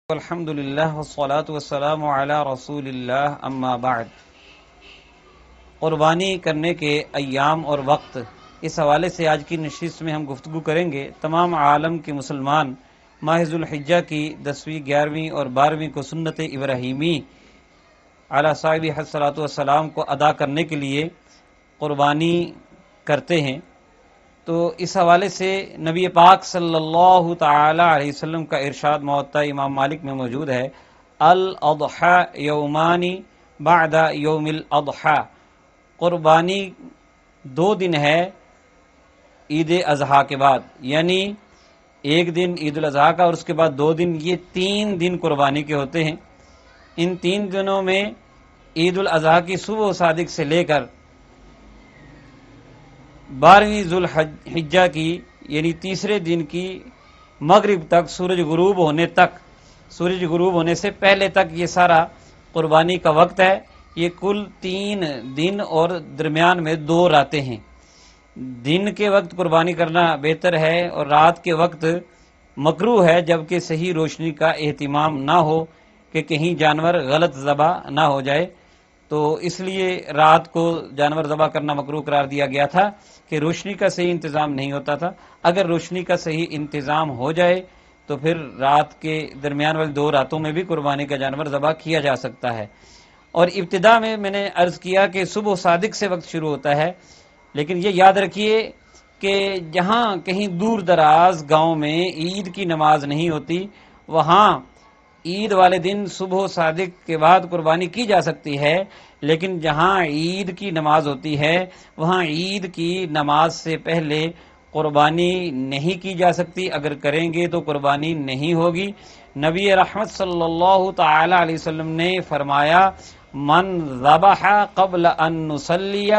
الحمد للہ والصلاة والسلام علی رسول اللہ اما بعد۔ قربانی کرنے کے ایام اور وقت، اس حوالے سے آج کی نشست میں ہم گفتگو کریں گے۔ تمام عالم کے مسلمان ماہ ذو الحجہ کی 10ویں، 11ویں اور 12ویں کو سنت ابراہیمی علی صاحب الصلاۃ والسلام کو ادا کرنے کے لیے قربانی کرتے ہیں۔ تو اس حوالے سے نبی پاک صلی اللہ تعالی علیہ وسلم کا ارشاد موطا امام مالک میں موجود ہے، الاضحی یومانی بعد یوم الاضحی، قربانی 2 دن ہے عید اضحیٰ کے بعد، یعنی ایک دن عید الاضحیٰ کا اور اس کے بعد 2 دن، یہ 3 دن قربانی کے ہوتے ہیں۔ ان 3 دنوں میں عید الاضحیٰ کی صبح صادق سے لے کر 12ویں ذو الحجہ کی یعنی تیسرے دن کی مغرب تک، سورج غروب ہونے سے پہلے تک یہ سارا قربانی کا وقت ہے۔ یہ کل 3 دن اور درمیان میں 2 راتیں ہیں۔ دن کے وقت قربانی کرنا بہتر ہے اور رات کے وقت مکروہ ہے، جبکہ صحیح روشنی کا اہتمام نہ ہو کہ کہیں جانور غلط ذبح نہ ہو جائے، تو اس لیے رات کو جانور ذبح کرنا مکروہ قرار دیا گیا تھا کہ روشنی کا صحیح انتظام نہیں ہوتا تھا۔ اگر روشنی کا صحیح انتظام ہو جائے تو پھر رات کے درمیان والی 2 راتوں میں بھی قربانی کا جانور ذبح کیا جا سکتا ہے۔ اور ابتدا میں نے عرض کیا کہ صبح صادق سے وقت شروع ہوتا ہے، لیکن یہ یاد رکھیے کہ جہاں کہیں دور دراز گاؤں میں عید کی نماز نہیں ہوتی، وہاں عید والے دن صبح صادق کے بعد قربانی کی جا سکتی ہے، لیکن جہاں عید کی نماز ہوتی ہے وہاں عید کی نماز سے پہلے قربانی نہیں کی جا سکتی۔ اگر کریں گے تو قربانی نہیں ہوگی۔ نبی رحمت صلی اللہ تعالی علیہ وسلم نے فرمایا، من ذبح قبل ان نصلی،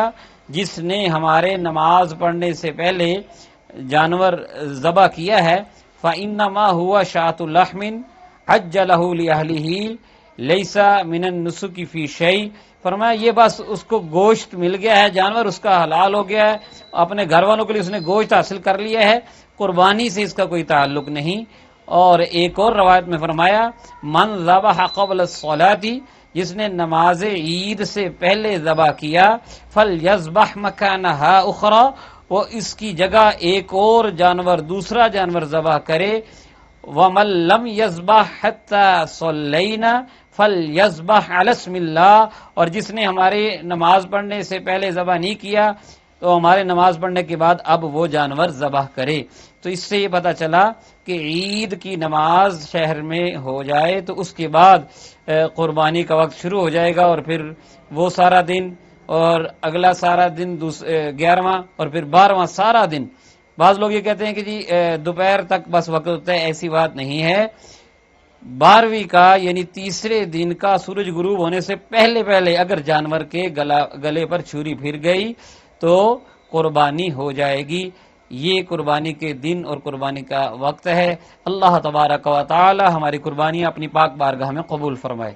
جس نے ہمارے نماز پڑھنے سے پہلے جانور ذبح کیا ہے، فإنما هو شاة لحم عجلہ لأہلہ لیس من النسک فی شیء، فرمایا یہ بس اس کو گوشت مل گیا ہے، جانور اس کا حلال ہو گیا ہے، اپنے گھر والوں کے لیے اس نے گوشت حاصل کر لیا ہے، قربانی سے اس کا کوئی تعلق نہیں۔ اور ایک اور روایت میں فرمایا، من ذبح قبل الصلاۃ، جس نے نماز عید سے پہلے ذبح کیا، فلیذبح مکانہا اخری، وہ اس کی جگہ ایک اور جانور، دوسرا جانور ذبح کرے۔ وَمَن لَّمْ يَذْبَحْ حَتَّىٰ صَلَّيْنَا فَلْيَذْبَحْ عَلَى اسْمِ اللَّهِ، اور جس نے ہمارے نماز پڑھنے سے پہلے ذبح نہیں کیا تو ہمارے نماز پڑھنے کے بعد اب وہ جانور ذبح کرے۔ تو اس سے یہ پتہ چلا کہ عید کی نماز شہر میں ہو جائے تو اس کے بعد قربانی کا وقت شروع ہو جائے گا، اور پھر وہ سارا دن اور اگلا سارا دن 11واں اور پھر 12واں سارا دن۔ بعض لوگ یہ کہتے ہیں کہ جی دوپہر تک بس وقت ہوتا ہے، ایسی بات نہیں ہے۔ 12ویں کا یعنی تیسرے دن کا سورج غروب ہونے سے پہلے اگر جانور کے گلے پر چھری پھر گئی تو قربانی ہو جائے گی۔ یہ قربانی کے دن اور قربانی کا وقت ہے۔ اللہ تبارک و تعالی ہماری قربانیاں اپنی پاک بارگاہ میں قبول فرمائے۔